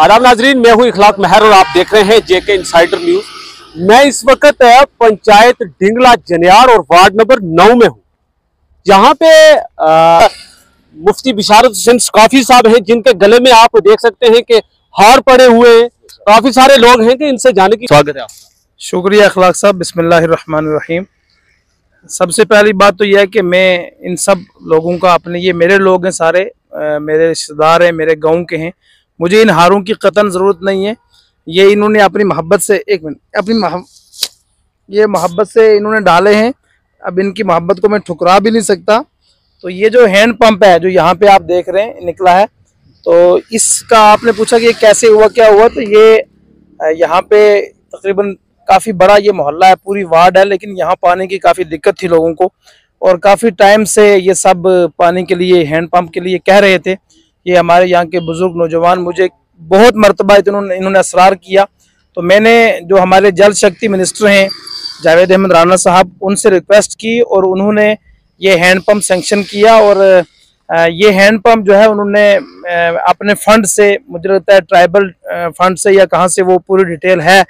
आदाब नाजरीन, मैं हूं इखलाक महर और आप देख रहे हैं जेके इनसाइडर न्यूज। मैं इस वक्त पंचायत डिंगला जनियार और वार्ड नंबर 9 में हूं, जहां पे मुफ्ती बिशारत हुसैन काफी साहब हैं, जिनके गले में आप देख सकते हैं कि हार पड़े हुए हैं। काफी सारे लोग हैं कि इनसे जाने की स्वागत है आपका। शुक्रिया इखलाक साहब। बिस्मिल्लाहिर्रहमानिर्रहीम। सबसे पहली बात तो यह है कि मैं इन सब लोगों का, अपने ये मेरे लोग हैं सारे, मेरे रिश्तेदार हैं, मेरे गांव के हैं। मुझे इन हारों की कतन ज़रूरत नहीं है। ये इन्होंने अपनी मोहब्बत से, एक मिनट, ये मोहब्बत से इन्होंने डाले हैं। अब इनकी मोहब्बत को मैं ठुकरा भी नहीं सकता। तो ये जो हैंड पंप है जो यहाँ पे आप देख रहे हैं निकला है, तो इसका आपने पूछा कि ये कैसे हुआ, क्या हुआ, तो ये यहाँ पे तकरीबन काफ़ी बड़ा ये मोहल्ला है, पूरी वार्ड है, लेकिन यहाँ पानी की काफ़ी दिक्कत थी लोगों को और काफ़ी टाइम से ये सब पानी के लिए, हैंड पंप के लिए कह रहे थे। ये हमारे यहाँ के बुजुर्ग नौजवान मुझे बहुत मरतबा इन्होंने असरार किया। तो मैंने जो हमारे जल शक्ति मिनिस्टर हैं जावेद अहमद राना साहब, उनसे रिक्वेस्ट की और उन्होंने ये हैंड पंप सेंक्शन किया। और ये हैंड पंप जो है उन्होंने अपने फंड से, मुझे लगता है ट्राइबल फंड से या कहाँ से, वो पूरी डिटेल है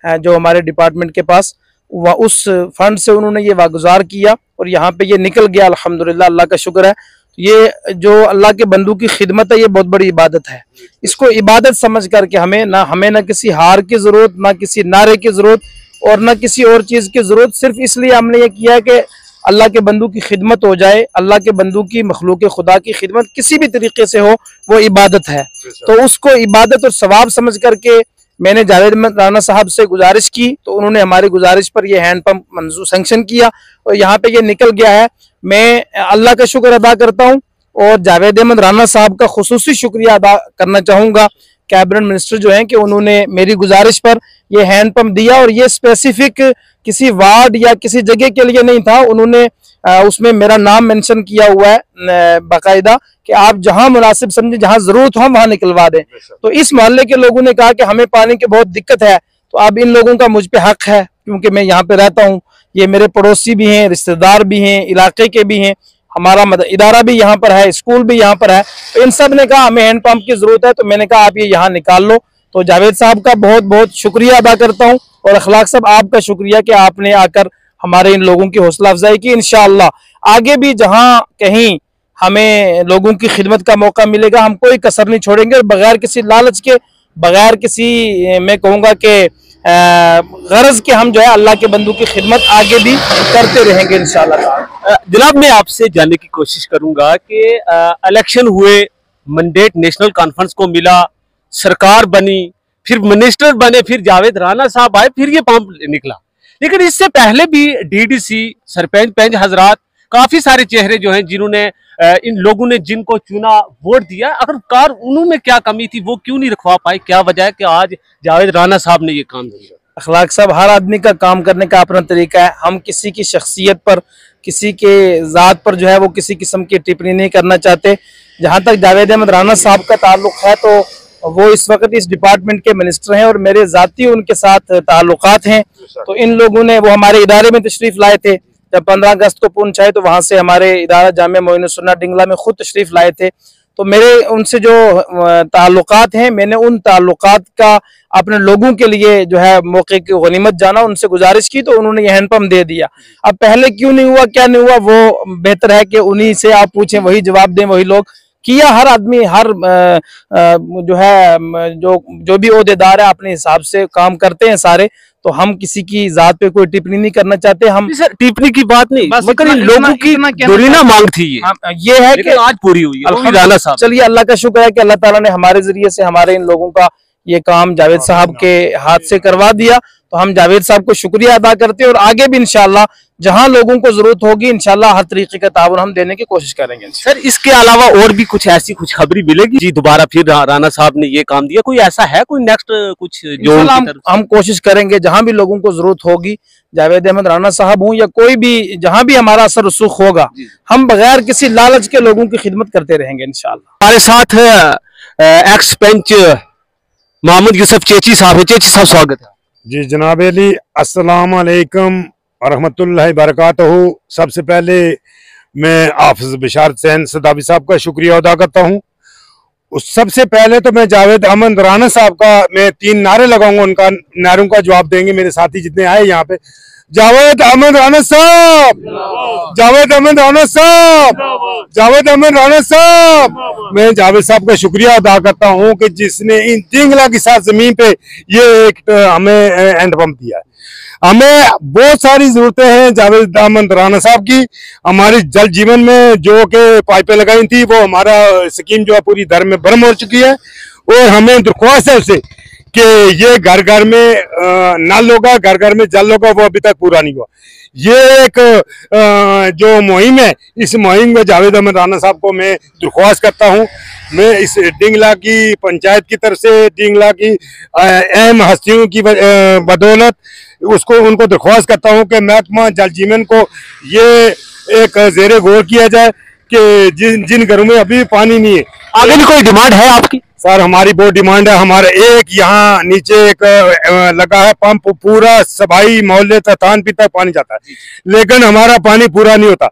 जो हमारे डिपार्टमेंट के पास, उस फंड से उन्होंने ये वागुजार किया और यहाँ पे ये निकल गया। अल्हम्दुलिल्लाह, अल्लाह का शुक्र है। ये जो अल्लाह के बंदू की खिदमत है, ये बहुत बड़ी इबादत है। इसको इबादत समझ करके हमें ना किसी हार की ज़रूरत, ना किसी नारे की ज़रूरत और ना किसी और चीज़ की ज़रूरत। सिर्फ इसलिए हमने ये किया है कि अल्लाह के बंदू की खिदमत हो जाए। अल्लाह के बंदू की, मखलूक खुदा की खिदमत किसी भी तरीके से हो, वो इबादत है। तो उसको इबादत और सवाब समझ करके मैंने जावेद अहमद राना साहब से गुजारिश की, तो उन्होंने हमारी गुजारिश पर यह हैंड पंप मंजूर सेंक्शन किया और यहाँ पे ये निकल गया है। मैं अल्लाह का शुक्र अदा करता हूँ और जावेद अहमद राना साहब का खुसूसी शुक्रिया अदा करना चाहूँगा, कैबिनेट मिनिस्टर जो हैं, कि उन्होंने मेरी गुजारिश पर यह हैंड पंप दिया। और ये स्पेसिफिक किसी वार्ड या किसी जगह के लिए नहीं था, उन्होंने उसमें मेरा नाम मेंशन किया हुआ है बाकायदा कि आप जहां मुनासिब समझे, जहां जरूरत हो वहां निकलवा दें। तो इस मोहल्ले के लोगों ने कहा कि हमें पानी की बहुत दिक्कत है, तो अब इन लोगों का मुझ पे हक है, क्योंकि मैं यहाँ पे रहता हूँ, ये मेरे पड़ोसी भी हैं, रिश्तेदार भी हैं, इलाके के भी हैं, हमारा इदारा भी यहाँ पर है, स्कूल भी यहाँ पर है। तो इन सब ने कहा हमें हैंड पंप की जरूरत है, तो मैंने कहा आप ये यहाँ निकाल लो। तो जावेद साहब का बहुत बहुत शुक्रिया अदा करता हूँ और अखलाक साहब आपका शुक्रिया कि आपने आकर हमारे इन लोगों की हौसला अफजाई की। इंशाअल्लाह आगे भी जहाँ कहीं हमें लोगों की खिदमत का मौका मिलेगा, हम कोई कसर नहीं छोड़ेंगे और बगैर किसी लालच के, बगैर किसी, मैं कहूँगा कि गरज के, हम जो है अल्लाह के बंदू की खिदमत आगे भी करते रहेंगे इंशाअल्लाह। जनाब, मैं आपसे जानने की कोशिश करूंगा कि इलेक्शन हुए, मैंडेट नेशनल कॉन्फ्रेंस को मिला, सरकार बनी, फिर मिनिस्टर बने, फिर जावेद राना साहब आए, फिर ये पंप निकला। लेकिन इससे पहले भी डीडीसी, सरपंच, पंच हजरात, काफी सारे चेहरे जो हैं जिन्होंने, इन लोगों ने जिनको चुना, वोट दिया, आखिरकार उन्होंने क्या कमी थी, वो क्यों नहीं रखवा पाए? क्या वजह है कि आज जावेद राना साहब ने ये काम किया? अखलाक साहब, हर आदमी का काम करने का अपना तरीका है। हम किसी की शख्सियत पर, किसी के ज़ात पर जो है वो किसी किस्म की टिप्पणी नहीं करना चाहते। जहाँ तक जावेद अहमद राना साहब का ताल्लुक है, तो वो इस वक्त इस डिपार्टमेंट के मिनिस्टर हैं और मेरे ज़ाती उनके साथ ताल्लुकात हैं। तो इन लोगों ने, वो हमारे इदारे में तशरीफ़ लाए थे जब 15 अगस्त को पूंछ आए, तो वहाँ से हमारे इदारा जामिया मोइनुस्सुन्नह डिंगला में खुद तशरीफ़ लाए थे। तो मेरे उनसे जो ताल्लुकात हैं, मैंने उन ताल्लुकात का अपने लोगों के लिए जो है मौके की गनीमत जाना, उनसे गुजारिश की, तो उन्होंने ये हैंड पंप दे दिया। अब पहले क्यों नहीं हुआ, क्या नहीं हुआ, वो बेहतर है कि उन्हीं से आप पूछें, वही जवाब दें, वही लोग। किया हर आदमी, हर जो है जो भी ओहदेदार है अपने हिसाब से काम करते हैं सारे। तो हम किसी की जात पे कोई टिप्पणी नहीं करना चाहते। हम सर टिप्पणी की बात नहीं, मगर इन लोगों की ना मांग थी ये है कि आज पूरी हुई है। चलिए, अल्लाह का शुक्र है कि अल्लाह ताला ने हमारे जरिए से हमारे इन लोगों का ये काम जावेद साहब के हाथ से करवा दिया। तो हम जावेद साहब को शुक्रिया अदा करते हैं और आगे भी इंशाल्लाह जहां लोगों को जरूरत होगी इंशाल्लाह हर तरीके का ताउन हम देने की कोशिश करेंगे। सर, इसके अलावा और भी कुछ ऐसी कुछ खबरी मिलेगी जी, दोबारा फिर राना साहब ने ये काम दिया, कोई ऐसा है, कोई नेक्स्ट कुछ जो हम कोशिश करेंगे जहां भी लोगों को जरूरत होगी, जावेद अहमद राना साहब हूँ या कोई भी, जहां भी हमारा असर रसूख होगा, हम बगैर किसी लालच के लोगों की खिदमत करते रहेंगे इंशाल्लाह। हमारे साथ एक्स पंच मोहम्मद यूसुफ चेची साहब है। चेची साहब, स्वागत है जी जनाब अली। अस्सलाम वालेकुम रहमतुल्लाहि बरकातहू। सबसे पहले मैं हाफिज बिशारत हुसैन सदावी साहब का शुक्रिया अदा करता हूँ सबसे पहले तो मैं जावेद अहमद राना साहब का मैं 3 नारे लगाऊंगा, उनका नारों का जवाब देंगे मेरे साथी जितने आए यहाँ पे। जावेद अहमद राना साहब, जावेद अहमद राना साहब, जावेद अहमद राना साहब। मैं जावेद साहब का शुक्रिया अदा करता हूँ कि जिसने इन 3 लाख की साथ जमीन पे ये एक हमें हैंडपंप दिया है। हमें बहुत सारी जरूरतें हैं जावेद अहमद राना साहब की। हमारी जल जीवन में जो के पाइपें लगाई थी वो हमारा स्कीम जो है पूरी धर में बर्म हो चुकी है, और हमें दरख्वास्त है उससे कि ये घर घर में नल होगा, घर घर में जल होगा, वो अभी तक पूरा नहीं हुआ। ये एक जो मुहिम है, इस मुहिम में जावेद अहमद राना साहब को मैं दरख्वास्त करता हूँ। मैं इस डिंगला की पंचायत की तरफ से डिंगला की अहम हस्तियों की बदौलत उनको दरख्वास्त करता हूँ कि महकमा जल जीवन को ये एक जेरे गौर किया जाए कि जिन घरों में अभी पानी नहीं है। आगे भी कोई डिमांड है आपकी? सर हमारी बहुत डिमांड है। हमारे एक यहाँ नीचे एक लगा है पंप, पूरा सबाई मोहल्ले तक तानपी तक पानी जाता है, लेकिन हमारा पानी पूरा नहीं होता।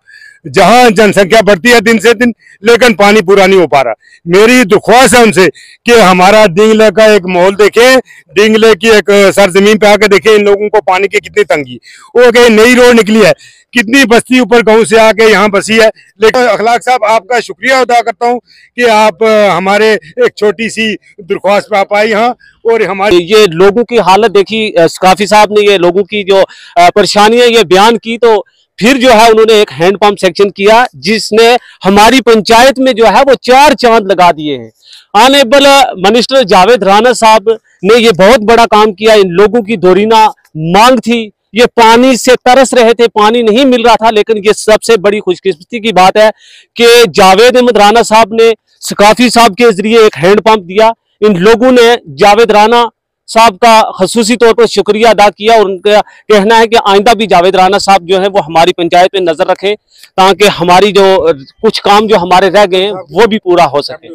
जहाँ जनसंख्या बढ़ती है दिन से दिन, लेकिन पानी पूरा नहीं हो पा रहा। मेरी दरख्वास्त है उनसे कि हमारा डिंगले का एक माहौल देखें, डिंगले की एक सरजमीन पे आके देखें इन लोगों को पानी की कितनी तंगी। वो कहीं नई रोड निकली है, कितनी बस्ती ऊपर गांव से आके यहाँ बसी है। लेकिन अखलाक साहब आपका शुक्रिया अदा करता हूँ कि आप हमारे एक छोटी सी दरख्वास्त पे आप आई यहाँ, और हमारी ये लोगों की हालत देखी, काफी साहब ने ये लोगों की जो परेशानियां ये बयान की, तो फिर जो है उन्होंने एक हैंडपंप सेक्शन किया जिसने हमारी पंचायत में जो है वो 4 चांद लगा दिए हैं। ऑनरेबल मिनिस्टर जावेद राना साहब ने ये बहुत बड़ा काम किया। इन लोगों की दोरीना मांग थी, ये पानी से तरस रहे थे, पानी नहीं मिल रहा था। लेकिन ये सबसे बड़ी खुशकिस्मती की बात है कि जावेद अहमद राना साहब ने सकाफी साहब के जरिए एक हैंडपंप दिया। इन लोगों ने जावेद राना साहब का खसूसी तौर पर शुक्रिया अदा किया, और उनका कहना है कि आइंदा भी जावेद राना साहब जो है वो हमारी पंचायत पे नजर रखें, ताकि हमारी जो कुछ काम जो हमारे रह गए हैं वो भी पूरा हो सके।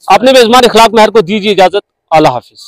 अपने मेजबान इखलाक महर को दीजिए इजाजत। अल्लाह हाफिज।